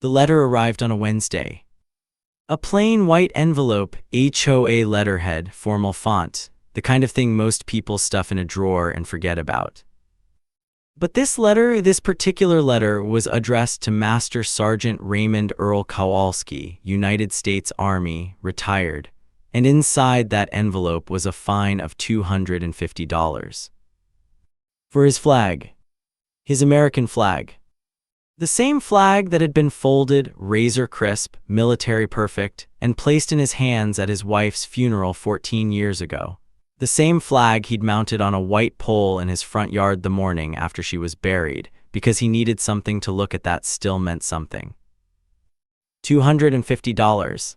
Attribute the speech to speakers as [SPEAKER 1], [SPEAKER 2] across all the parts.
[SPEAKER 1] The letter arrived on a Wednesday. A plain white envelope, HOA letterhead, formal font, the kind of thing most people stuff in a drawer and forget about. But this particular letter was addressed to Master Sergeant Raymond Earl Kowalski, United States Army, retired, and inside that envelope was a fine of $250. For his flag. His American flag. The same flag that had been folded, razor crisp, military perfect, and placed in his hands at his wife's funeral 14 years ago. The same flag he'd mounted on a white pole in his front yard the morning after she was buried, because he needed something to look at that still meant something. $250.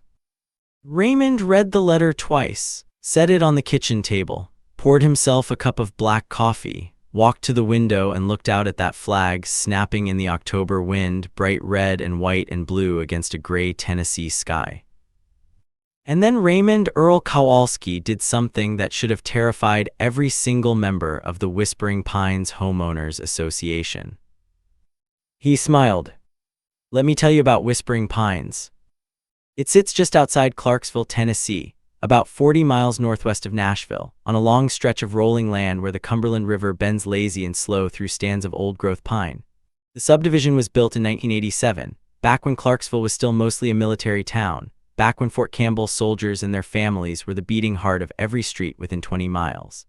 [SPEAKER 1] Raymond read the letter twice, set it on the kitchen table, poured himself a cup of black coffee, walked to the window and looked out at that flag snapping in the October wind, bright red and white and blue against a gray Tennessee sky. And then Raymond Earl Kowalski did something that should have terrified every single member of the Whispering Pines Homeowners Association. He smiled. Let me tell you about Whispering Pines. It sits just outside Clarksville, Tennessee, about 40 miles northwest of Nashville, on a long stretch of rolling land where the Cumberland River bends lazy and slow through stands of old-growth pine. The subdivision was built in 1987, back when Clarksville was still mostly a military town, back when Fort Campbell soldiers and their families were the beating heart of every street within 20 miles.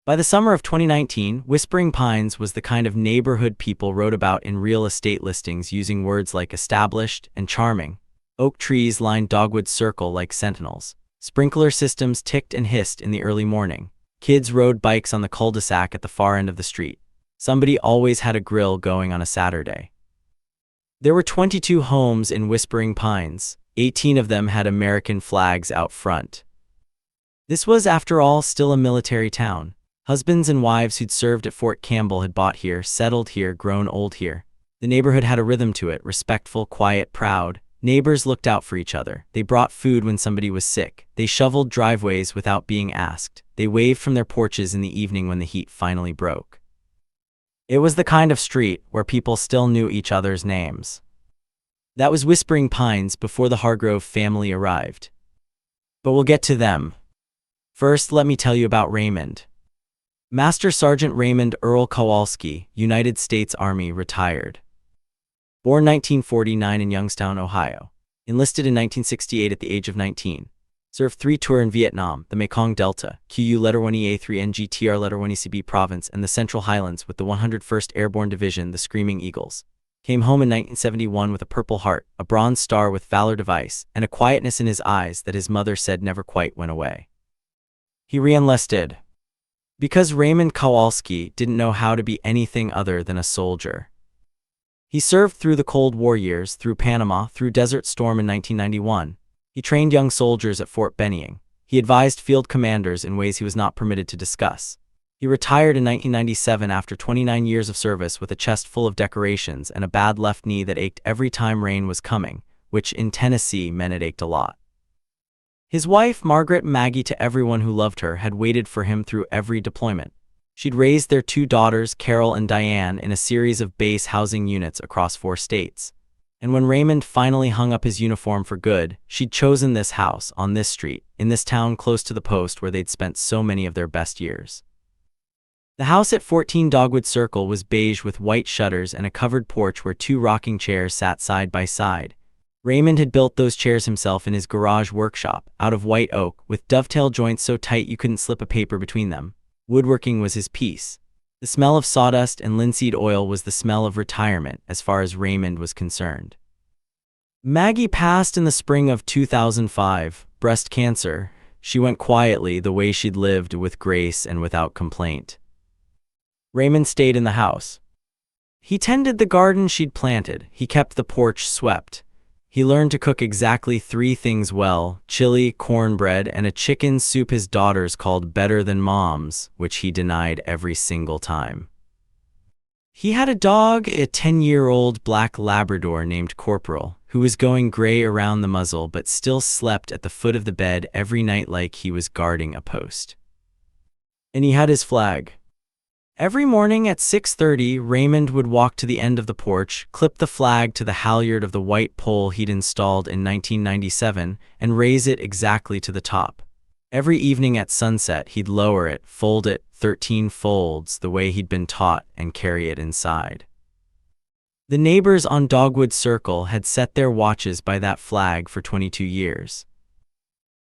[SPEAKER 1] By the summer of 2019, Whispering Pines was the kind of neighborhood people wrote about in real estate listings using words like established and charming. Oak trees lined Dogwood Circle like sentinels. Sprinkler systems ticked and hissed in the early morning. Kids rode bikes on the cul-de-sac at the far end of the street. Somebody always had a grill going on a Saturday. There were 22 homes in Whispering Pines. 18 of them had American flags out front. This was, after all, still a military town. Husbands and wives who'd served at Fort Campbell had bought here, settled here, grown old here. The neighborhood had a rhythm to it, respectful, quiet, proud. Neighbors looked out for each other. They brought food when somebody was sick. They shoveled driveways without being asked. They waved from their porches in the evening when the heat finally broke. It was the kind of street where people still knew each other's names. That was Whispering Pines before the Hargrove family arrived. But we'll get to them. First, let me tell you about Raymond. Master Sergeant Raymond Earl Kowalski, United States Army, retired. Born 1949 in Youngstown, Ohio. Enlisted in 1968 at the age of 19. Served 3 tours in Vietnam, the Mekong Delta, QU Letter 1EA3NGTR Letter 1ECB Province, and the Central Highlands with the 101st Airborne Division, the Screaming Eagles. Came home in 1971 with a Purple Heart, a Bronze Star with Valor Device, and a quietness in his eyes that his mother said never quite went away. He re-enlisted. Because Raymond Kowalski didn't know how to be anything other than a soldier. He served through the Cold War years, through Panama, through Desert Storm in 1991. He trained young soldiers at Fort Benning. He advised field commanders in ways he was not permitted to discuss. He retired in 1997 after 29 years of service with a chest full of decorations and a bad left knee that ached every time rain was coming, which in Tennessee meant it ached a lot. His wife, Margaret Maggie, to everyone who loved her, had waited for him through every deployment. She'd raised their 2 daughters, Carol and Diane, in a series of base housing units across 4 states. And when Raymond finally hung up his uniform for good, she'd chosen this house, on this street, in this town close to the post where they'd spent so many of their best years. The house at 14 Dogwood Circle was beige with white shutters and a covered porch where 2 rocking chairs sat side by side. Raymond had built those chairs himself in his garage workshop, out of white oak, with dovetail joints so tight you couldn't slip a paper between them. Woodworking was his piece. The smell of sawdust and linseed oil was the smell of retirement, as far as Raymond was concerned. Maggie passed in the spring of 2005, breast cancer. She went quietly, the way she'd lived, with grace and without complaint. Raymond stayed in the house. He tended the garden she'd planted. He kept the porch swept. He learned to cook exactly 3 things well: chili, cornbread, and a chicken soup his daughters called better than mom's, which he denied every single time. He had a dog, a 10-year-old black Labrador named Corporal, who was going gray around the muzzle but still slept at the foot of the bed every night like he was guarding a post. And he had his flag. Every morning at 6:30, Raymond would walk to the end of the porch, clip the flag to the halyard of the white pole he'd installed in 1997, and raise it exactly to the top. Every evening at sunset, he'd lower it, fold it 13 folds the way he'd been taught, and carry it inside. The neighbors on Dogwood Circle had set their watches by that flag for 22 years.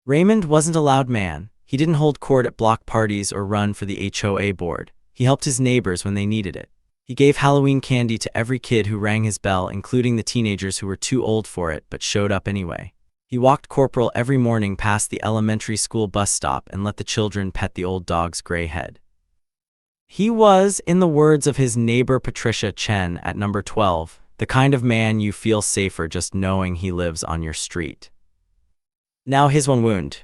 [SPEAKER 1] Raymond wasn't a loud man. He didn't hold court at block parties or run for the HOA board. He helped his neighbors when they needed it. He gave Halloween candy to every kid who rang his bell, including the teenagers who were too old for it but showed up anyway. He walked Corporal every morning past the elementary school bus stop and let the children pet the old dog's gray head. He was, in the words of his neighbor Patricia Chen at number 12, the kind of man you feel safer just knowing he lives on your street. Now his one wound.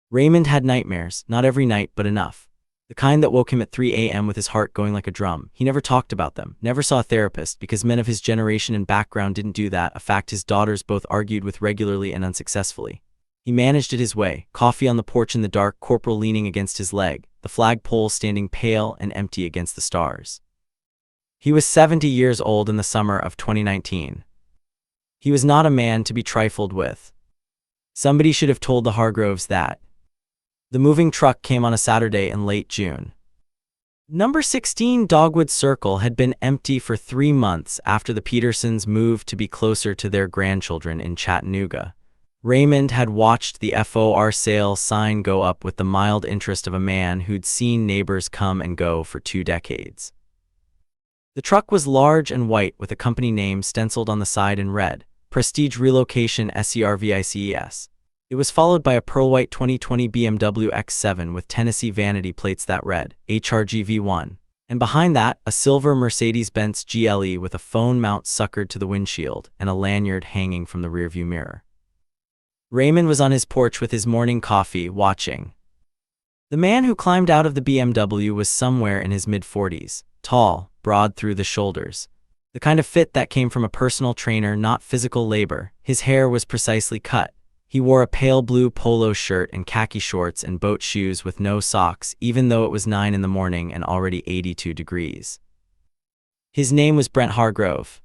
[SPEAKER 1] Raymond had nightmares, not every night but enough. The kind that woke him at 3 a.m. with his heart going like a drum. He never talked about them, never saw a therapist, because men of his generation and background didn't do that, a fact his daughters both argued with regularly and unsuccessfully. He managed it his way, coffee on the porch in the dark, Corporal leaning against his leg, the flagpole standing pale and empty against the stars. He was 70 years old in the summer of 2019. He was not a man to be trifled with. Somebody should have told the Hargroves that. The moving truck came on a Saturday in late June. Number 16 Dogwood Circle had been empty for 3 months after the Petersons moved to be closer to their grandchildren in Chattanooga. Raymond had watched the for sale sign go up with the mild interest of a man who'd seen neighbors come and go for 2 decades. The truck was large and white with a company name stenciled on the side in red, Prestige Relocation Services. It was followed by a pearl white 2020 BMW X7 with Tennessee vanity plates that read, HRGV1. And behind that, a silver Mercedes-Benz GLE with a phone mount suckered to the windshield and a lanyard hanging from the rearview mirror. Raymond was on his porch with his morning coffee, watching. The man who climbed out of the BMW was somewhere in his mid-40s, tall, broad through the shoulders. The kind of fit that came from a personal trainer, not physical labor. His hair was precisely cut. He wore a pale blue polo shirt and khaki shorts and boat shoes with no socks, even though it was 9 in the morning and already 82 degrees. His name was Brent Hargrove.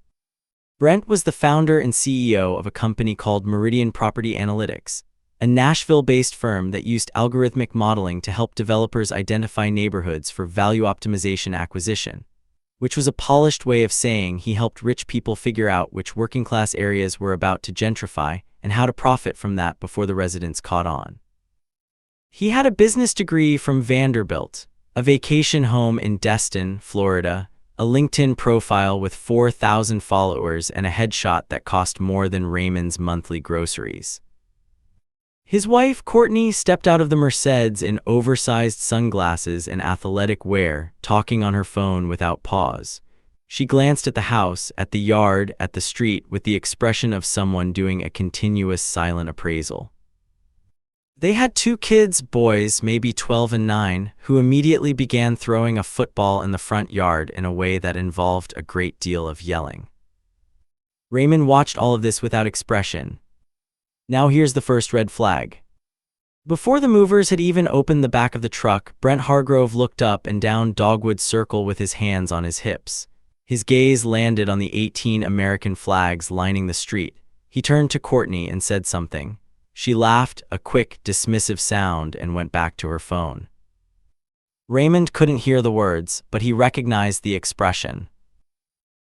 [SPEAKER 1] Brent was the founder and CEO of a company called Meridian Property Analytics, a Nashville-based firm that used algorithmic modeling to help developers identify neighborhoods for value optimization acquisition, which was a polished way of saying he helped rich people figure out which working-class areas were about to gentrify and how to profit from that before the residents caught on. He had a business degree from Vanderbilt, a vacation home in Destin, Florida, a LinkedIn profile with 4,000 followers, and a headshot that cost more than Raymond's monthly groceries. His wife, Courtney, stepped out of the Mercedes in oversized sunglasses and athletic wear, talking on her phone without pause. She glanced at the house, at the yard, at the street, with the expression of someone doing a continuous silent appraisal. They had 2 kids, boys, maybe 12 and 9, who immediately began throwing a football in the front yard in a way that involved a great deal of yelling. Raymond watched all of this without expression. Now here's the first red flag. Before the movers had even opened the back of the truck, Brent Hargrove looked up and down Dogwood Circle with his hands on his hips. His gaze landed on the 18 American flags lining the street. He turned to Courtney and said something. She laughed, a quick, dismissive sound, and went back to her phone. Raymond couldn't hear the words, but he recognized the expression.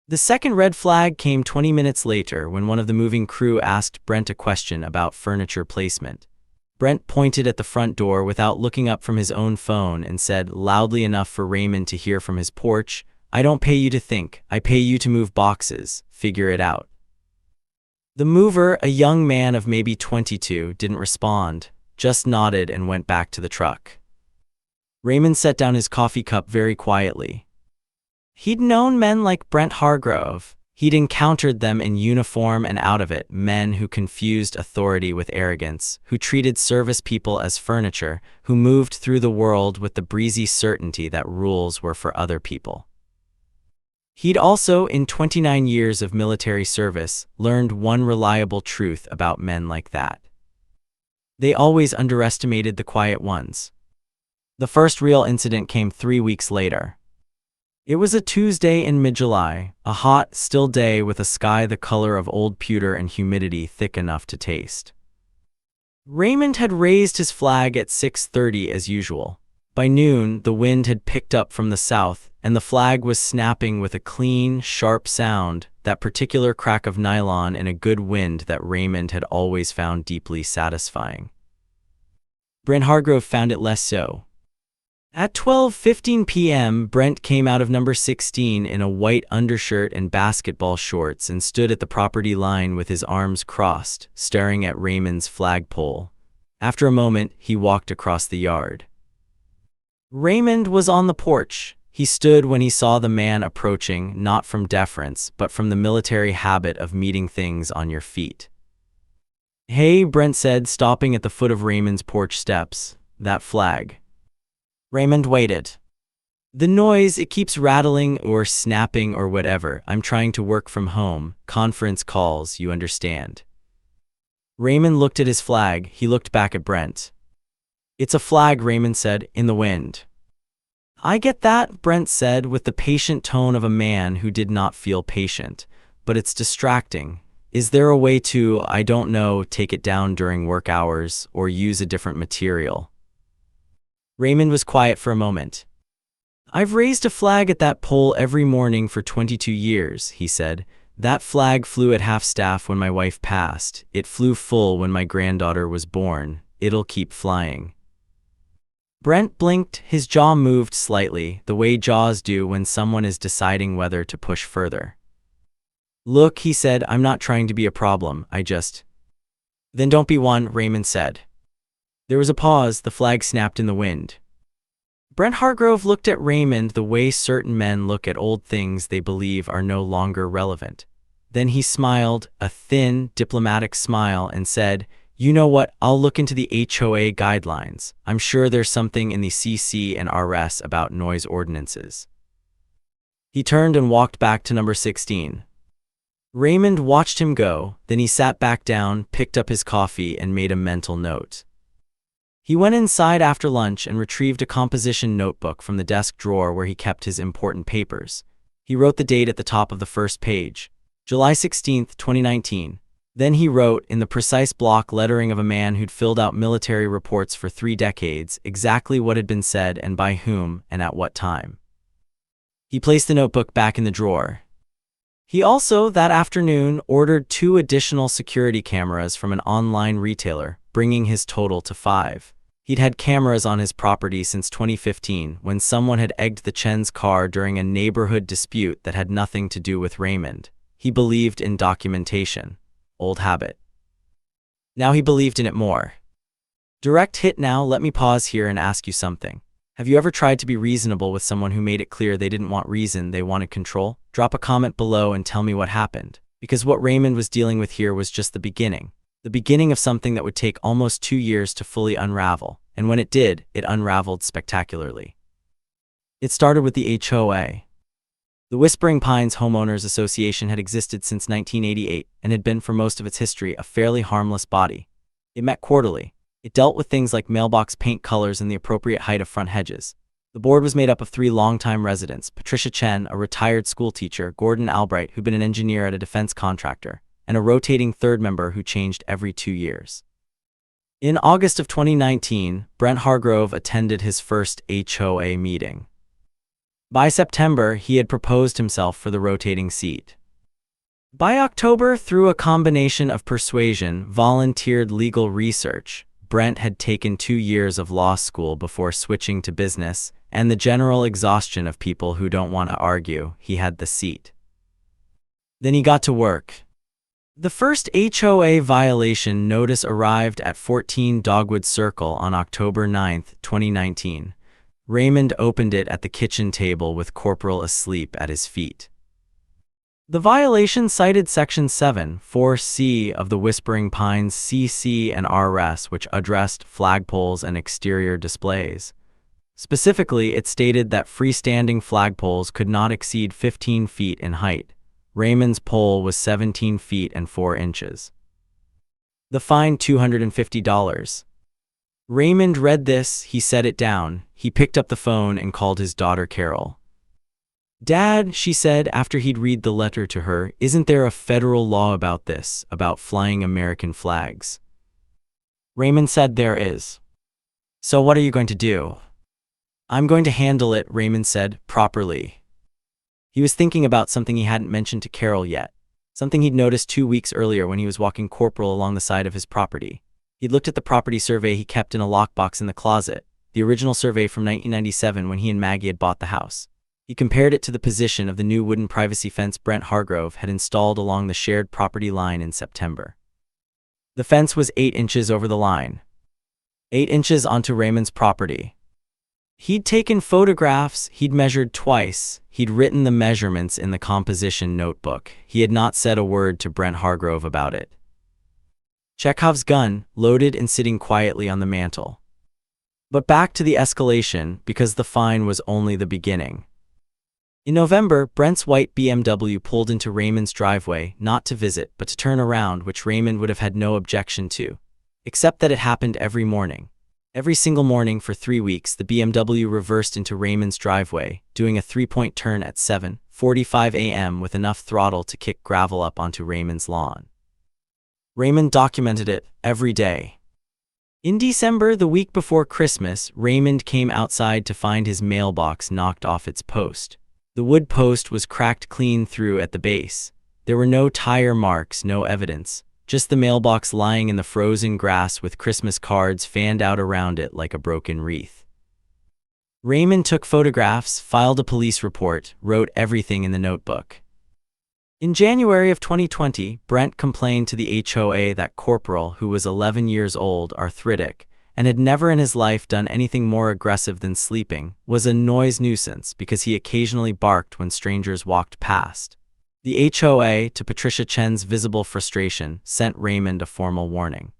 [SPEAKER 1] The second red flag came 20 minutes later when one of the moving crew asked Brent a question about furniture placement. Brent pointed at the front door without looking up from his own phone and said, loudly enough for Raymond to hear from his porch, "I don't pay you to think, I pay you to move boxes, figure it out." The mover, a young man of maybe 22, didn't respond, just nodded and went back to the truck. Raymond set down his coffee cup very quietly. He'd known men like Brent Hargrove. He'd encountered them in uniform and out of it, men who confused authority with arrogance, who treated service people as furniture, who moved through the world with the breezy certainty that rules were for other people. He'd also, in 29 years of military service, learned one reliable truth about men like that. They always underestimated the quiet ones. The first real incident came 3 weeks later. It was a Tuesday in mid-July, a hot, still day with a sky the color of old pewter and humidity thick enough to taste. Raymond had raised his flag at 6:30 as usual. By noon, the wind had picked up from the south, and the flag was snapping with a clean, sharp sound, that particular crack of nylon in a good wind that Raymond had always found deeply satisfying. Brent Hargrove found it less so. At 12:15 p.m., Brent came out of number 16 in a white undershirt and basketball shorts and stood at the property line with his arms crossed, staring at Raymond's flagpole. After a moment, he walked across the yard. Raymond was on the porch. He stood when he saw the man approaching, not from deference, but from the military habit of meeting things on your feet. "Hey," Brent said, stopping at the foot of Raymond's porch steps. "That flag." Raymond waited. "The noise, it keeps rattling or snapping or whatever. I'm trying to work from home. Conference calls, you understand." Raymond looked at his flag. He looked back at Brent. "It's a flag," Raymond said, "in the wind." "I get that," Brent said with the patient tone of a man who did not feel patient. "But it's distracting. Is there a way to, I don't know, take it down during work hours or use a different material?" Raymond was quiet for a moment. "I've raised a flag at that pole every morning for 22 years, he said. "That flag flew at half-staff when my wife passed. It flew full when my granddaughter was born. It'll keep flying." Brent blinked, his jaw moved slightly, the way jaws do when someone is deciding whether to push further. "Look," he said, "I'm not trying to be a problem, I just—" "Then don't be one," Raymond said. There was a pause, the flag snapped in the wind. Brent Hargrove looked at Raymond the way certain men look at old things they believe are no longer relevant. Then he smiled, a thin, diplomatic smile, and said, "You know what, I'll look into the HOA guidelines. I'm sure there's something in the CC and RS about noise ordinances." He turned and walked back to number 16. Raymond watched him go, then he sat back down, picked up his coffee, and made a mental note. He went inside after lunch and retrieved a composition notebook from the desk drawer where he kept his important papers. He wrote the date at the top of the first page, July 16, 2019. Then he wrote, in the precise block lettering of a man who'd filled out military reports for 3 decades, exactly what had been said and by whom and at what time. He placed the notebook back in the drawer. He also, that afternoon, ordered 2 additional security cameras from an online retailer, bringing his total to 5. He'd had cameras on his property since 2015, when someone had egged the Chen's car during a neighborhood dispute that had nothing to do with Raymond. He believed in documentation. Old habit. Now he believed in it more. Direct hit. Now let me pause here and ask you something. Have you ever tried to be reasonable with someone who made it clear they didn't want reason, they wanted control? Drop a comment below and tell me what happened. Because what Raymond was dealing with here was just the beginning. The beginning of something that would take almost 2 years to fully unravel. And when it did, it unraveled spectacularly. It started with the HOA. The Whispering Pines Homeowners Association had existed since 1988 and had been for most of its history a fairly harmless body. It met quarterly. It dealt with things like mailbox paint colors and the appropriate height of front hedges. The board was made up of 3 longtime residents: Patricia Chen, a retired school teacher, Gordon Albright, who'd been an engineer at a defense contractor, and a rotating third member who changed every 2 years. In August of 2019, Brent Hargrove attended his first HOA meeting. By September, he had proposed himself for the rotating seat. By October, through a combination of persuasion, volunteered legal research, Brent had taken 2 years of law school before switching to business, and the general exhaustion of people who don't want to argue, he had the seat. Then he got to work. The first HOA violation notice arrived at 14 Dogwood Circle on October 9, 2019. Raymond opened it at the kitchen table with Corporal asleep at his feet. The violation cited Section 7(4)(c) of the Whispering Pines CC and RS, which addressed flagpoles and exterior displays. Specifically, it stated that freestanding flagpoles could not exceed 15 feet in height. Raymond's pole was 17 feet and 4 inches. The fine, $250. Raymond read this, he set it down, he picked up the phone and called his daughter Carol. "Dad," she said after he'd read the letter to her, "isn't there a federal law about this, about flying American flags?" Raymond said, "There is." "So what are you going to do?" "I'm going to handle it," Raymond said, "properly." He was thinking about something he hadn't mentioned to Carol yet, something he'd noticed 2 weeks earlier when he was walking Corporal along the side of his property. He'd looked at the property survey he kept in a lockbox in the closet, the original survey from 1997 when he and Maggie had bought the house. He compared it to the position of the new wooden privacy fence Brent Hargrove had installed along the shared property line in September. The fence was 8 inches over the line. 8 inches onto Raymond's property. He'd taken photographs, he'd measured twice, he'd written the measurements in the composition notebook. He had not said a word to Brent Hargrove about it. Chekhov's gun, loaded and sitting quietly on the mantel. But back to the escalation, because the fine was only the beginning. In November, Brent's white BMW pulled into Raymond's driveway, not to visit, but to turn around, which Raymond would have had no objection to. Except that it happened every morning. Every single morning for 3 weeks, the BMW reversed into Raymond's driveway, doing a 3-point turn at 7:45 a.m. with enough throttle to kick gravel up onto Raymond's lawn. Raymond documented it every day. In December, the week before Christmas, Raymond came outside to find his mailbox knocked off its post. The wood post was cracked clean through at the base. There were no tire marks, no evidence, just the mailbox lying in the frozen grass with Christmas cards fanned out around it like a broken wreath. Raymond took photographs, filed a police report, wrote everything in the notebook. In January of 2020, Brent complained to the HOA that Corporal, who was 11 years old, arthritic, and had never in his life done anything more aggressive than sleeping, was a noise nuisance because he occasionally barked when strangers walked past. The HOA, to Patricia Chen's visible frustration, sent Raymond a formal warning.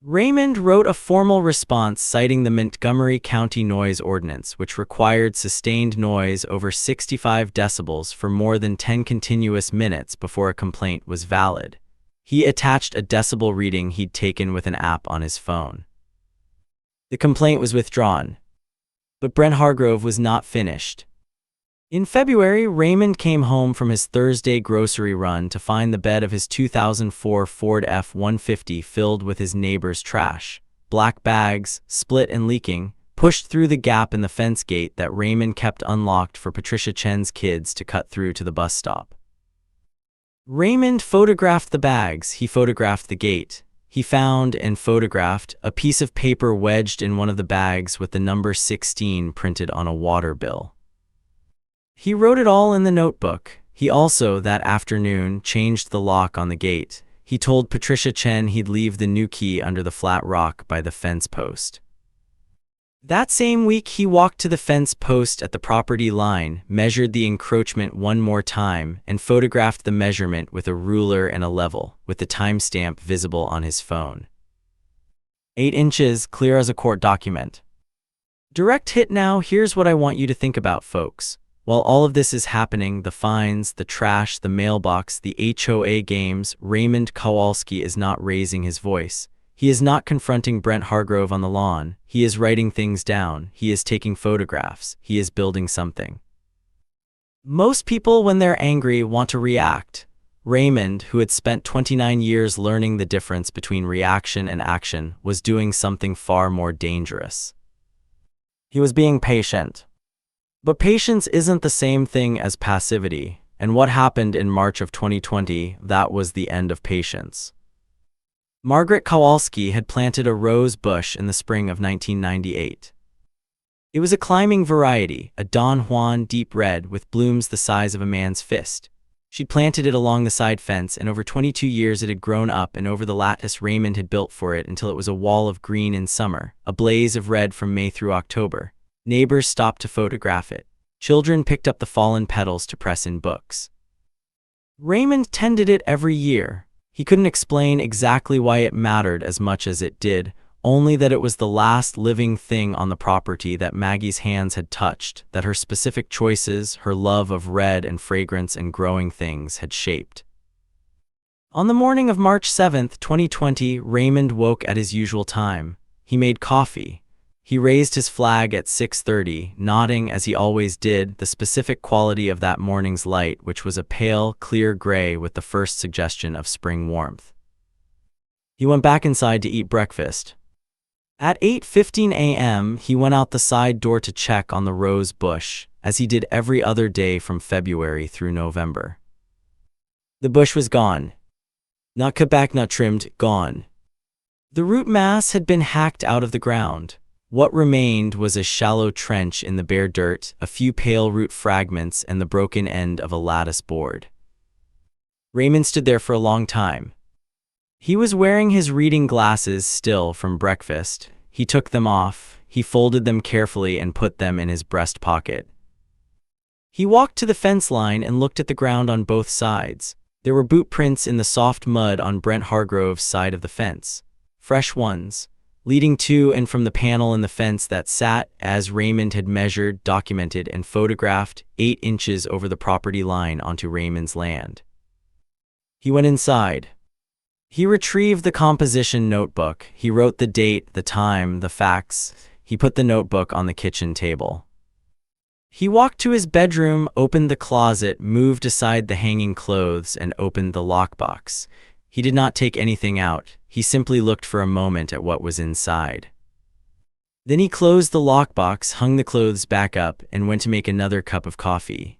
[SPEAKER 1] Raymond wrote a formal response citing the Montgomery County Noise Ordinance, which required sustained noise over 65 decibels for more than 10 continuous minutes before a complaint was valid. He attached a decibel reading he'd taken with an app on his phone. The complaint was withdrawn. But Brent Hargrove was not finished. In February, Raymond came home from his Thursday grocery run to find the bed of his 2004 Ford F-150 filled with his neighbor's trash. Black bags, split and leaking, pushed through the gap in the fence gate that Raymond kept unlocked for Patricia Chen's kids to cut through to the bus stop. Raymond photographed the bags, he photographed the gate. He found and photographed a piece of paper wedged in one of the bags with the number 16 printed on a water bill. He wrote it all in the notebook. He also, that afternoon, changed the lock on the gate. He told Patricia Chen he'd leave the new key under the flat rock by the fence post. That same week, he walked to the fence post at the property line, measured the encroachment one more time, and photographed the measurement with a ruler and a level, with the timestamp visible on his phone. 8 inches, clear as a court document. Direct hit now. Here's what I want you to think about, folks. While all of this is happening, the fines, the trash, the mailbox, the HOA games, Raymond Kowalski is not raising his voice. He is not confronting Brent Hargrove on the lawn. He is writing things down. He is taking photographs. He is building something. Most people, when they're angry, want to react. Raymond, who had spent 29 years learning the difference between reaction and action, was doing something far more dangerous. He was being patient. But patience isn't the same thing as passivity, and what happened in March of 2020, that was the end of patience. Margaret Kowalski had planted a rose bush in the spring of 1998. It was a climbing variety, a Don Juan deep red with blooms the size of a man's fist. She'd planted it along the side fence, and over 22 years it had grown up and over the lattice Raymond had built for it until it was a wall of green in summer, a blaze of red from May through October. Neighbors stopped to photograph it. Children picked up the fallen petals to press in books. Raymond tended it every year. He couldn't explain exactly why it mattered as much as it did, only that it was the last living thing on the property that Maggie's hands had touched, that her specific choices, her love of red and fragrance and growing things had shaped. On the morning of March 7, 2020, Raymond woke at his usual time. He made coffee. He raised his flag at 6:30, nodding as he always did the specific quality of that morning's light, which was a pale, clear gray with the first suggestion of spring warmth. He went back inside to eat breakfast. At 8:15 a.m., he went out the side door to check on the rose bush, as he did every other day from February through November. The bush was gone. Not cut back, not trimmed, gone. The root mass had been hacked out of the ground. What remained was a shallow trench in the bare dirt, a few pale root fragments, and the broken end of a lattice board. Raymond stood there for a long time. He was wearing his reading glasses still from breakfast. He took them off, he folded them carefully and put them in his breast pocket. He walked to the fence line and looked at the ground on both sides. There were boot prints in the soft mud on Brent Hargrove's side of the fence. Fresh ones, leading to and from the panel in the fence that sat, as Raymond had measured, documented, and photographed, 8 inches over the property line onto Raymond's land. He went inside. He retrieved the composition notebook. He wrote the date, the time, the facts. He put the notebook on the kitchen table. He walked to his bedroom, opened the closet, moved aside the hanging clothes, and opened the lockbox. He did not take anything out. He simply looked for a moment at what was inside. Then he closed the lockbox, hung the clothes back up, and went to make another cup of coffee.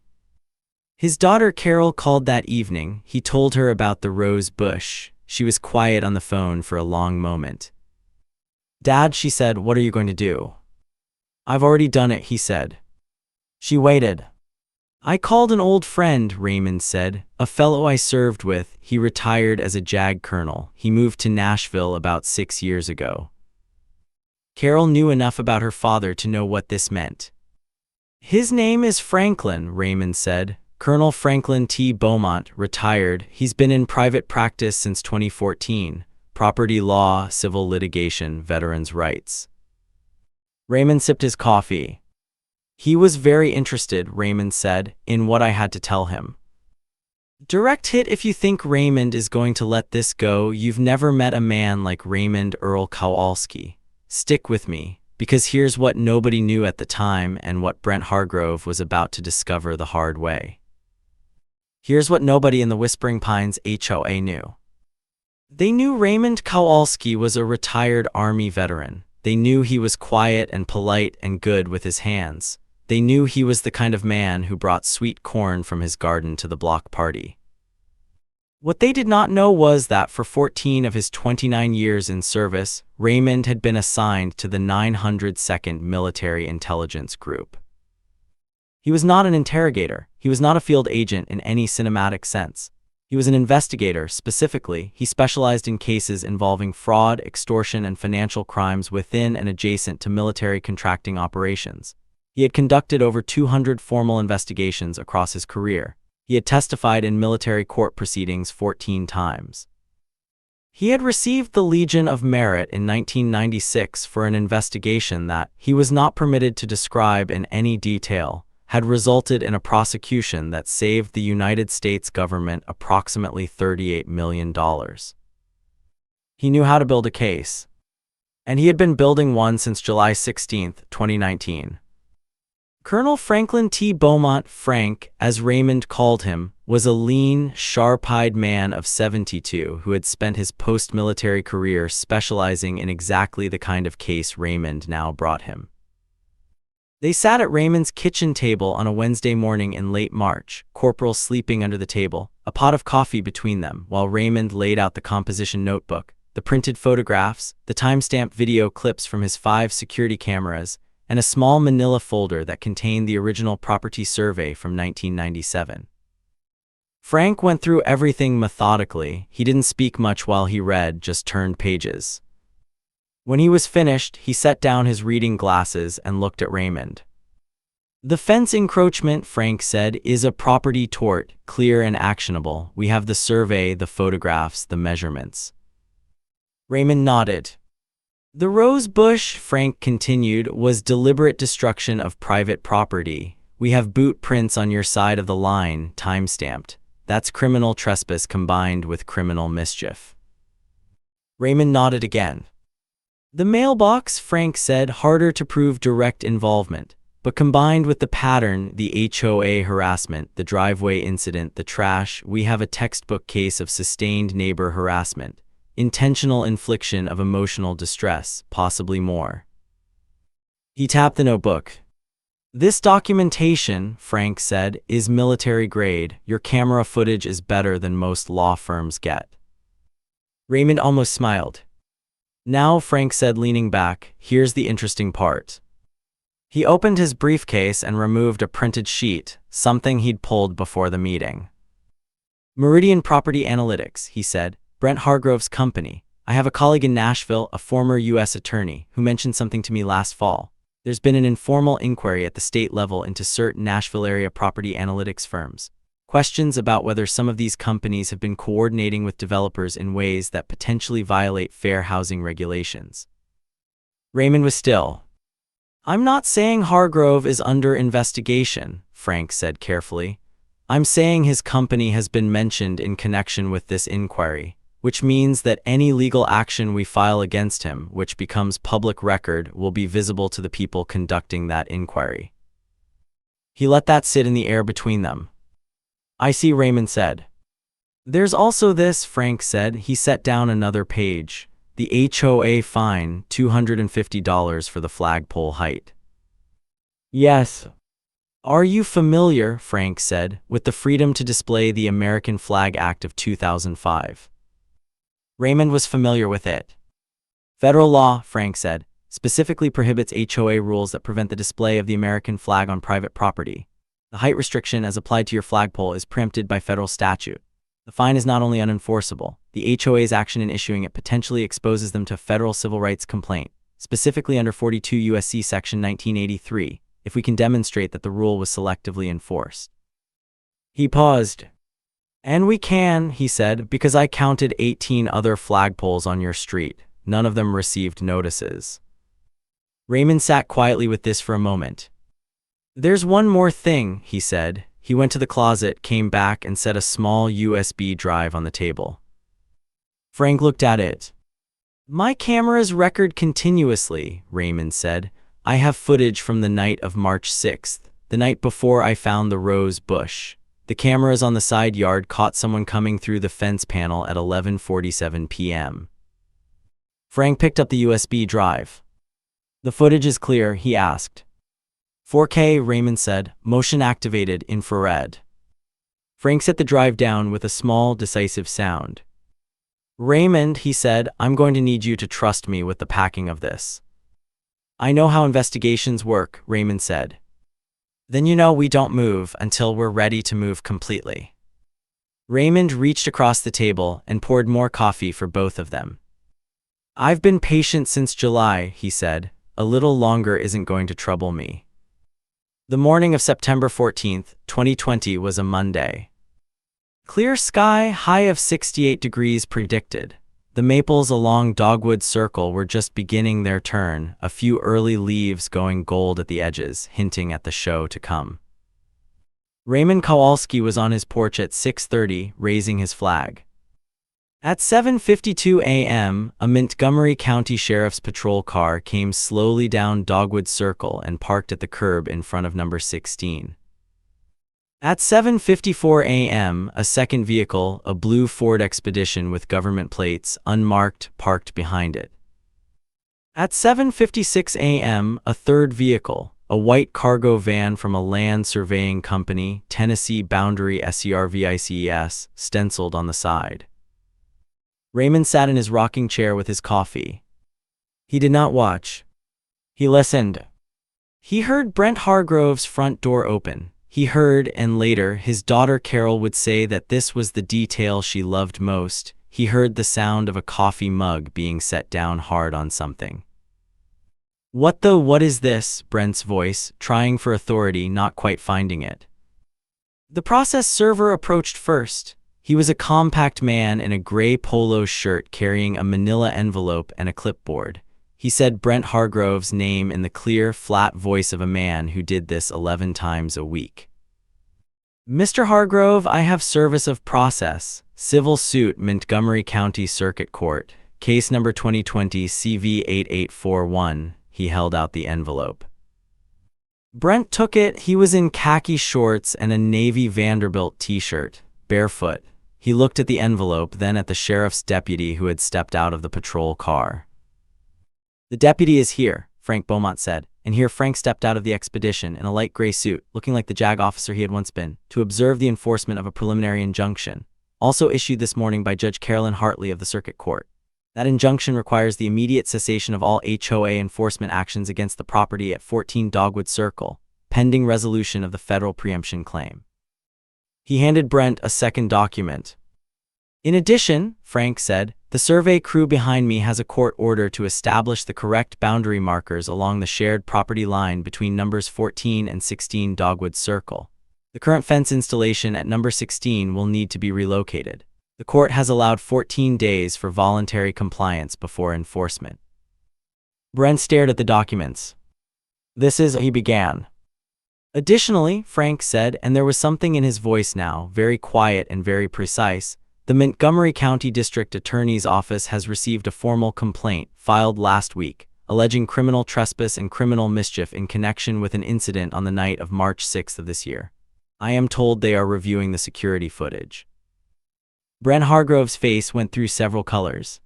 [SPEAKER 1] His daughter Carol called that evening. He told her about the rose bush. She was quiet on the phone for a long moment. "Dad," she said, "what are you going to do?" "I've already done it," he said. She waited. "I called an old friend," Raymond said, "a fellow I served with. He retired as a JAG colonel. He moved to Nashville about 6 years ago." Carol knew enough about her father to know what this meant. "His name is Franklin," Raymond said. "Colonel Franklin T. Beaumont, retired. He's been in private practice since 2014. Property law, civil litigation, veterans' rights." Raymond sipped his coffee. He was very interested, Raymond said, in what I had to tell him. "Direct hit if you think Raymond is going to let this go. You've never met a man like Raymond Earl Kowalski. Stick with me, because here's what nobody knew at the time and what Brent Hargrove was about to discover the hard way. Here's what nobody in the Whispering Pines HOA knew. They knew Raymond Kowalski was a retired Army veteran. They knew he was quiet and polite and good with his hands. They knew he was the kind of man who brought sweet corn from his garden to the block party. What they did not know was that for 14 of his 29 years in service, Raymond had been assigned to the 902nd Military Intelligence Group. He was not an interrogator. He was not a field agent in any cinematic sense. He was an investigator. Specifically, he specialized in cases involving fraud, extortion, and financial crimes within and adjacent to military contracting operations. He had conducted over 200 formal investigations across his career. He had testified in military court proceedings 14 times. He had received the Legion of Merit in 1996 for an investigation that he was not permitted to describe in any detail, had resulted in a prosecution that saved the United States government approximately $38 million. He knew how to build a case. And he had been building one since July 16, 2019. Colonel Franklin T. Beaumont, Frank, as Raymond called him, was a lean, sharp-eyed man of 72 who had spent his post-military career specializing in exactly the kind of case Raymond now brought him. They sat at Raymond's kitchen table on a Wednesday morning in late March, Corporal sleeping under the table, a pot of coffee between them, while Raymond laid out the composition notebook, the printed photographs, the time-stamped video clips from his 5 security cameras, and a small manila folder that contained the original property survey from 1997. Frank went through everything methodically. He didn't speak much while he read, just turned pages. When he was finished, he set down his reading glasses and looked at Raymond. "The fence encroachment," Frank said, "is a property tort, clear and actionable. We have the survey, the photographs, the measurements." Raymond nodded. "The rose bush," Frank continued, "was deliberate destruction of private property. We have boot prints on your side of the line, time-stamped. That's criminal trespass combined with criminal mischief." Raymond nodded again. The mailbox, Frank said, harder to prove direct involvement. But combined with the pattern, the HOA harassment, the driveway incident, the trash, we have a textbook case of sustained neighbor harassment, intentional infliction of emotional distress, possibly more. He tapped the notebook. This documentation, Frank said, is military grade. Your camera footage is better than most law firms get. Raymond almost smiled. Now, Frank said, leaning back, here's the interesting part. He opened his briefcase and removed a printed sheet, something he'd pulled before the meeting. Meridian Property Analytics, he said, Brent Hargrove's company. I have a colleague in Nashville, a former U.S. attorney, who mentioned something to me last fall. There's been an informal inquiry at the state level into certain Nashville area property analytics firms. Questions about whether some of these companies have been coordinating with developers in ways that potentially violate fair housing regulations. Raymond was still. I'm not saying Hargrove is under investigation, Frank said carefully. I'm saying his company has been mentioned in connection with this inquiry, which means that any legal action we file against him, which becomes public record, will be visible to the people conducting that inquiry. He let that sit in the air between them. I see, Raymond said. There's also this, Frank said. He set down another page. The HOA fine, $250 for the flagpole height. Yes. Are you familiar, Frank said, with the Freedom to Display the American Flag Act of 2005? Raymond was familiar with it. Federal law, Frank said, specifically prohibits HOA rules that prevent the display of the American flag on private property. The height restriction as applied to your flagpole is preempted by federal statute. The fine is not only unenforceable, the HOA's action in issuing it potentially exposes them to federal civil rights complaint, specifically under 42 U.S.C. Section 1983, if we can demonstrate that the rule was selectively enforced. He paused. And we can, he said, because I counted 18 other flagpoles on your street. None of them received notices. Raymond sat quietly with this for a moment. There's one more thing, he said. He went to the closet, came back, and set a small USB drive on the table. Frank looked at it. My cameras record continuously, Raymond said. I have footage from the night of March 6th, the night before I found the rose bush. The cameras on the side yard caught someone coming through the fence panel at 11:47 p.m. Frank picked up the USB drive. The footage is clear, he asked. 4K, Raymond said, motion-activated infrared. Frank set the drive down with a small, decisive sound. Raymond, he said, I'm going to need you to trust me with the packing of this. I know how investigations work, Raymond said. Then you know we don't move until we're ready to move completely. Raymond reached across the table and poured more coffee for both of them. I've been patient since July, he said. A little longer isn't going to trouble me. The morning of September 14th, 2020 was a Monday. Clear sky, high of 68 degrees predicted. The maples along Dogwood Circle were just beginning their turn, a few early leaves going gold at the edges, hinting at the show to come. Raymond Kowalski was on his porch at 6:30, raising his flag. At 7:52 a.m., a Montgomery County Sheriff's Patrol car came slowly down Dogwood Circle and parked at the curb in front of number 16. At 7:54 a.m., a second vehicle, a blue Ford Expedition with government plates, unmarked, parked behind it. At 7:56 a.m., a third vehicle, a white cargo van from a land surveying company, Tennessee Boundary SERVICES, stenciled on the side. Raymond sat in his rocking chair with his coffee. He did not watch. He listened. He heard Brent Hargrove's front door open. He heard, and later, his daughter Carol would say that this was the detail she loved most. He heard the sound of a coffee mug being set down hard on something. What is this? Brent's voice, trying for authority, not quite finding it. The process server approached first. He was a compact man in a gray polo shirt carrying a manila envelope and a clipboard. He said Brent Hargrove's name in the clear, flat voice of a man who did this 11 times a week. Mr. Hargrove, I have service of process. Civil suit, Montgomery County Circuit Court. Case number 2020 CV8841. He held out the envelope. Brent took it. He was in khaki shorts and a navy Vanderbilt t-shirt, barefoot. He looked at the envelope, then at the sheriff's deputy who had stepped out of the patrol car. "The deputy is here," Frank Beaumont said, and here Frank stepped out of the expedition in a light gray suit, looking like the JAG officer he had once been, to observe the enforcement of a preliminary injunction, also issued this morning by Judge Carolyn Hartley of the Circuit Court. That injunction requires the immediate cessation of all HOA enforcement actions against the property at 14 Dogwood Circle, pending resolution of the federal preemption claim. He handed Brent a second document. "In addition," Frank said, "the survey crew behind me has a court order to establish the correct boundary markers along the shared property line between numbers 14 and 16 Dogwood Circle. The current fence installation at number 16 will need to be relocated. The court has allowed 14 days for voluntary compliance before enforcement." Brent stared at the documents. "This is," he began. "Additionally," Frank said, and there was something in his voice now, very quiet and very precise, "the Montgomery County District Attorney's Office has received a formal complaint, filed last week, alleging criminal trespass and criminal mischief in connection with an incident on the night of March 6th of this year. I am told they are reviewing the security footage." Brent Hargrove's face went through several colors.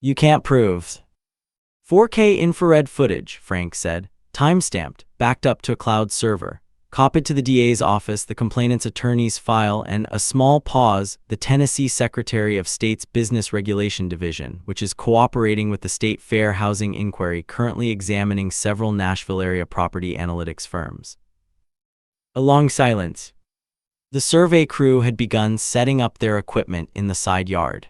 [SPEAKER 1] "You can't prove." 4K infrared footage, Frank said, time-stamped, backed up to a cloud server, copied to the DA's office, the complainant's attorney's file, and, a small pause, the Tennessee Secretary of State's Business Regulation Division, which is cooperating with the State Fair Housing Inquiry currently examining several Nashville area property analytics firms. A long silence. The survey crew had begun setting up their equipment in the side yard.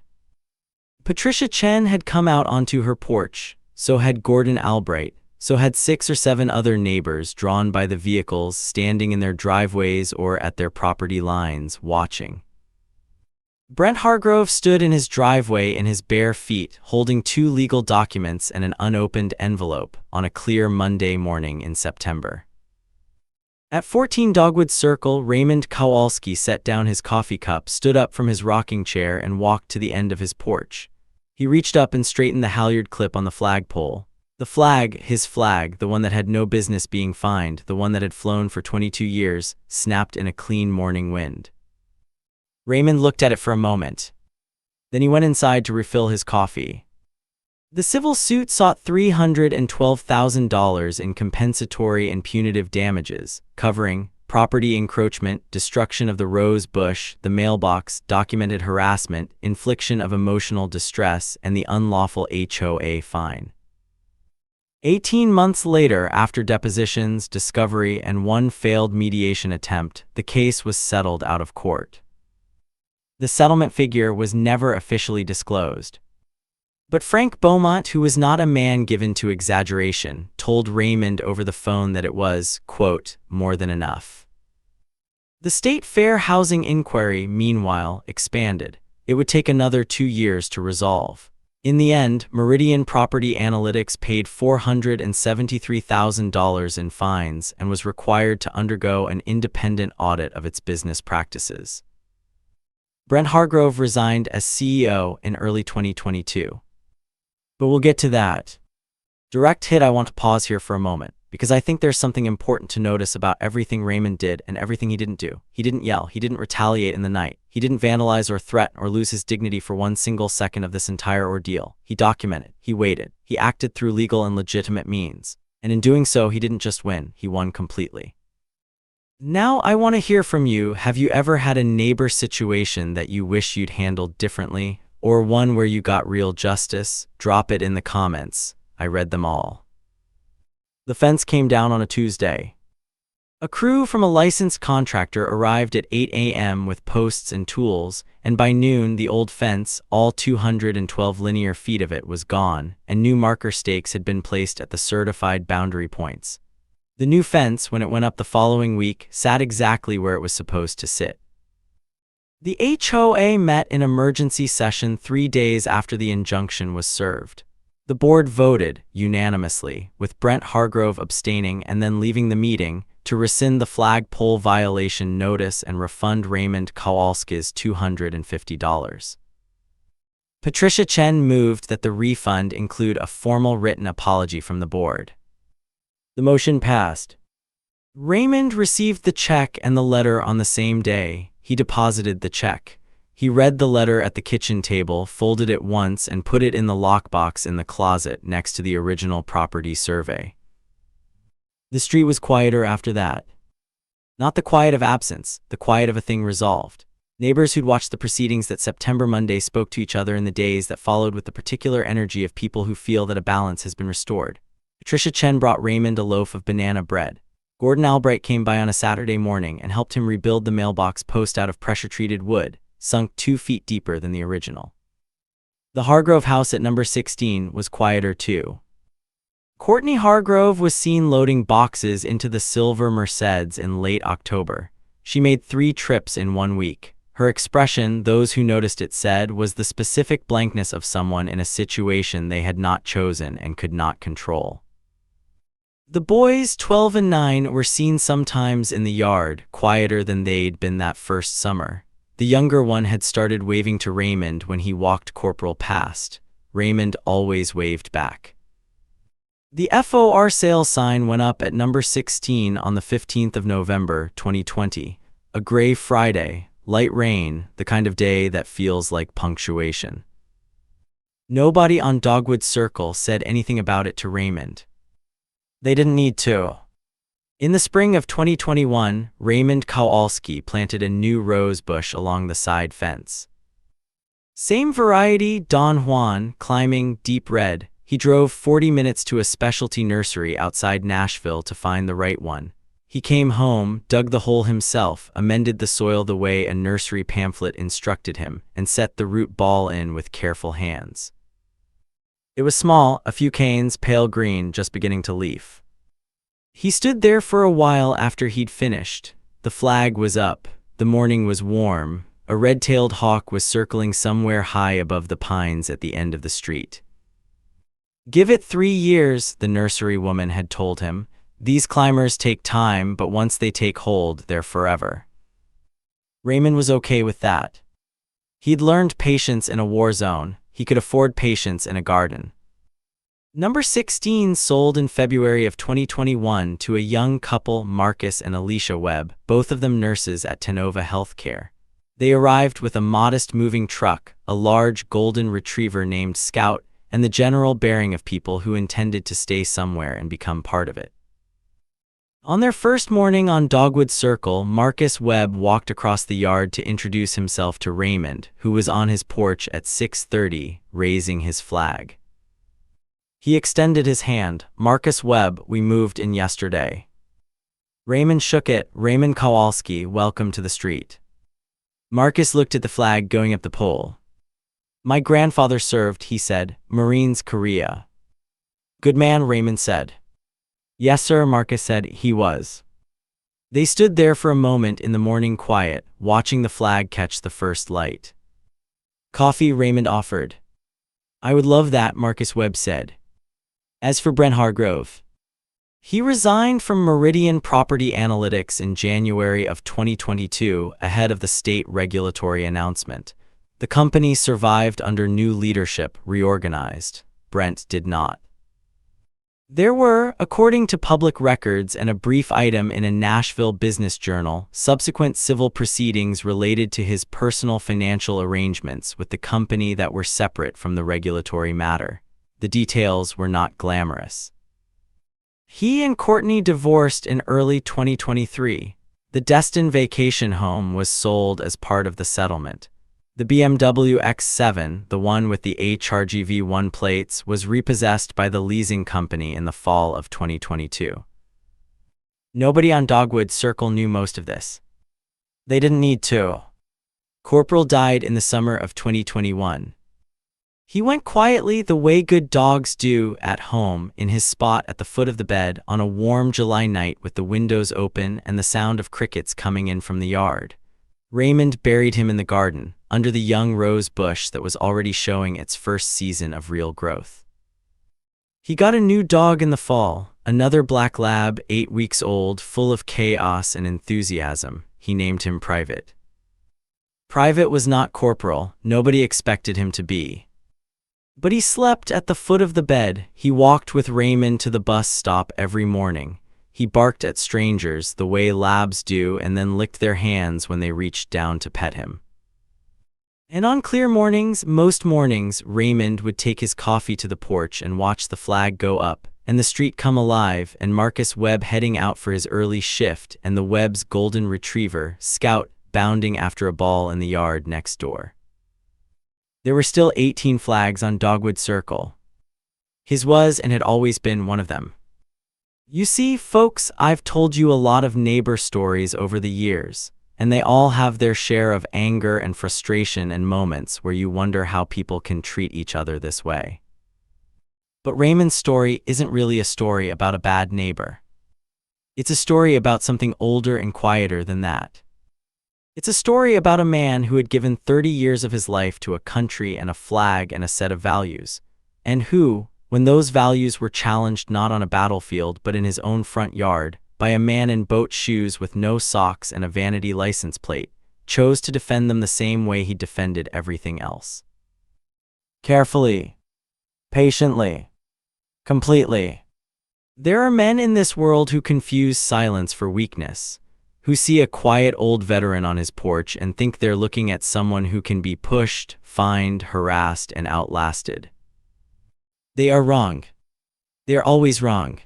[SPEAKER 1] Patricia Chen had come out onto her porch, so had Gordon Albright, so had 6 or 7 other neighbors drawn by the vehicles standing in their driveways or at their property lines, watching. Brent Hargrove stood in his driveway in his bare feet, holding 2 legal documents and an unopened envelope, on a clear Monday morning in September. At 14 Dogwood Circle, Raymond Kowalski set down his coffee cup, stood up from his rocking chair, and walked to the end of his porch. He reached up and straightened the halyard clip on the flagpole. The flag, his flag, the one that had no business being fined, the one that had flown for 22 years, snapped in a clean morning wind. Raymond looked at it for a moment. Then he went inside to refill his coffee. The civil suit sought $312,000 in compensatory and punitive damages, covering property encroachment, destruction of the rose bush, the mailbox, documented harassment, infliction of emotional distress, and the unlawful HOA fine. 18 months later, after depositions, discovery, and 1 failed mediation attempt, the case was settled out of court. The settlement figure was never officially disclosed. But Frank Beaumont, who was not a man given to exaggeration, told Raymond over the phone that it was, quote, more than enough. The State Fair Housing Inquiry, meanwhile, expanded. It would take another 2 years to resolve. In the end, Meridian Property Analytics paid $473,000 in fines and was required to undergo an independent audit of its business practices. Brent Hargrove resigned as CEO in early 2022. But we'll get to that. Direct hit. I want to pause here for a moment, because I think there's something important to notice about everything Raymond did and everything he didn't do. He didn't yell. He didn't retaliate in the night. He didn't vandalize or threaten or lose his dignity for 1 single second of this entire ordeal. He documented. He waited. He acted through legal and legitimate means. And in doing so, he didn't just win. He won completely. Now I want to hear from you. Have you ever had a neighbor situation that you wish you'd handled differently? Or one where you got real justice? Drop it in the comments. I read them all. The fence came down on a Tuesday. A crew from a licensed contractor arrived at 8 a.m. with posts and tools, and by noon the old fence, all 212 linear feet of it, was gone, and new marker stakes had been placed at the certified boundary points. The new fence, when it went up the following week, sat exactly where it was supposed to sit. The HOA met in emergency session 3 days after the injunction was served. The board voted, unanimously, with Brent Hargrove abstaining and then leaving the meeting, to rescind the flagpole violation notice and refund Raymond Kowalski's $250. Patricia Chen moved that the refund include a formal written apology from the board. The motion passed. Raymond received the check and the letter on the same day. He deposited the check. He read the letter at the kitchen table, folded it once, and put it in the lockbox in the closet next to the original property survey. The street was quieter after that. Not the quiet of absence, the quiet of a thing resolved. Neighbors who'd watched the proceedings that September Monday spoke to each other in the days that followed with the particular energy of people who feel that a balance has been restored. Patricia Chen brought Raymond a loaf of banana bread. Gordon Albright came by on a Saturday morning and helped him rebuild the mailbox post out of pressure-treated wood, sunk 2 feet deeper than the original. The Hargrove house at number 16 was quieter too. Courtney Hargrove was seen loading boxes into the silver Mercedes in late October. She made 3 trips in 1 week. Her expression, those who noticed it said, was the specific blankness of someone in a situation they had not chosen and could not control. The boys, 12 and 9, were seen sometimes in the yard, quieter than they'd been that first summer. The younger one had started waving to Raymond when he walked Corporal past. Raymond always waved back. The FOR sale sign went up at number 16 on the 15th of November, 2020. A gray Friday, light rain, the kind of day that feels like punctuation. Nobody on Dogwood Circle said anything about it to Raymond. They didn't need to. In the spring of 2021, Raymond Kowalski planted a new rose bush along the side fence. Same variety, Don Juan, climbing, deep red. He drove 40 minutes to a specialty nursery outside Nashville to find the right one. He came home, dug the hole himself, amended the soil the way a nursery pamphlet instructed him, and set the root ball in with careful hands. It was small, a few canes, pale green, just beginning to leaf. He stood there for a while after he'd finished. The flag was up. The morning was warm. A red-tailed hawk was circling somewhere high above the pines at the end of the street. "Give it 3 years," the nursery woman had told him. "These climbers take time, but once they take hold, they're forever." Raymond was okay with that. He'd learned patience in a war zone. He could afford patience in a garden. Number 16 sold in February of 2021 to a young couple, Marcus and Alicia Webb, both of them nurses at Tenova Healthcare. They arrived with a modest moving truck, a large golden retriever named Scout, and the general bearing of people who intended to stay somewhere and become part of it. On their first morning on Dogwood Circle, Marcus Webb walked across the yard to introduce himself to Raymond, who was on his porch at 6:30, raising his flag. He extended his hand. "Marcus Webb, we moved in yesterday." Raymond shook it. "Raymond Kowalski, welcome to the street." Marcus looked at the flag going up the pole. "My grandfather served," he said, "Marines, Korea." "Good man," Raymond said. "Yes, sir," Marcus said. He was. They stood there for a moment in the morning quiet, watching the flag catch the first light. "Coffee," Raymond offered. "I would love that," Marcus Webb said. As for Brent Hargrove, he resigned from Meridian Property Analytics in January of 2022 ahead of the state regulatory announcement. The company survived under new leadership, reorganized. Brent did not. There were, according to public records and a brief item in a Nashville Business Journal, subsequent civil proceedings related to his personal financial arrangements with the company that were separate from the regulatory matter. The details were not glamorous. He and Courtney divorced in early 2023. The Destin vacation home was sold as part of the settlement. The BMW X7, the one with the HRGV1 plates, was repossessed by the leasing company in the fall of 2022. Nobody on Dogwood Circle knew most of this. They didn't need to. Corporal died in the summer of 2021. He went quietly the way good dogs do at home in his spot at the foot of the bed on a warm July night with the windows open and the sound of crickets coming in from the yard. Raymond buried him in the garden, under the young rose bush that was already showing its first season of real growth. He got a new dog in the fall, another black lab, 8 weeks old, full of chaos and enthusiasm. He named him Private. Private was not corporal, nobody expected him to be. But he slept at the foot of the bed. He walked with Raymond to the bus stop every morning. He barked at strangers the way labs do and then licked their hands when they reached down to pet him. And on clear mornings, most mornings, Raymond would take his coffee to the porch and watch the flag go up, and the street come alive, and Marcus Webb heading out for his early shift, and the Webb's golden retriever, Scout, bounding after a ball in the yard next door. There were still 18 flags on Dogwood Circle. His was and had always been one of them. You see, folks, I've told you a lot of neighbor stories over the years, and they all have their share of anger and frustration and moments where you wonder how people can treat each other this way. But Raymond's story isn't really a story about a bad neighbor. It's a story about something older and quieter than that. It's a story about a man who had given 30 years of his life to a country and a flag and a set of values, and who, when those values were challenged not on a battlefield but in his own front yard, by a man in boat shoes with no socks and a vanity license plate, chose to defend them the same way he defended everything else. Carefully, patiently, completely. There are men in this world who confuse silence for weakness, who see a quiet old veteran on his porch and think they're looking at someone who can be pushed, fined, harassed, and outlasted. They are wrong. They are always wrong.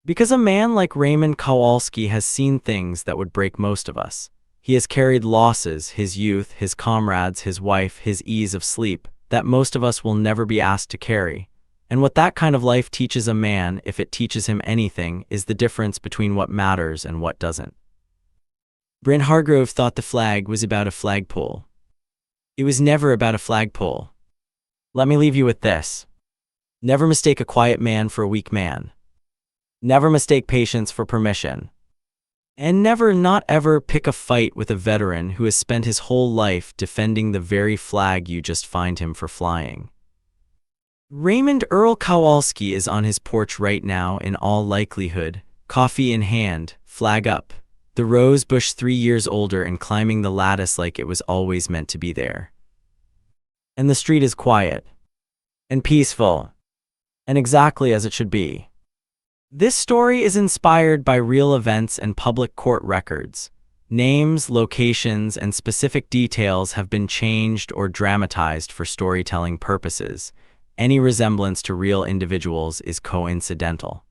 [SPEAKER 1] Because a man like Raymond Kowalski has seen things that would break most of us. He has carried losses, his youth, his comrades, his wife, his ease of sleep, that most of us will never be asked to carry. And what that kind of life teaches a man, if it teaches him anything, is the difference between what matters and what doesn't. Bryn Hargrove thought the flag was about a flagpole. It was never about a flagpole. Let me leave you with this. Never mistake a quiet man for a weak man. Never mistake patience for permission. And never, not ever, pick a fight with a veteran who has spent his whole life defending the very flag you just fined him for flying. Raymond Earl Kowalski is on his porch right now in all likelihood, coffee in hand, flag up. The rose bush 3 years older and climbing the lattice like it was always meant to be there. And the street is quiet. And peaceful. And exactly as it should be. This story is inspired by real events and public court records. Names, locations, and specific details have been changed or dramatized for storytelling purposes. Any resemblance to real individuals is coincidental.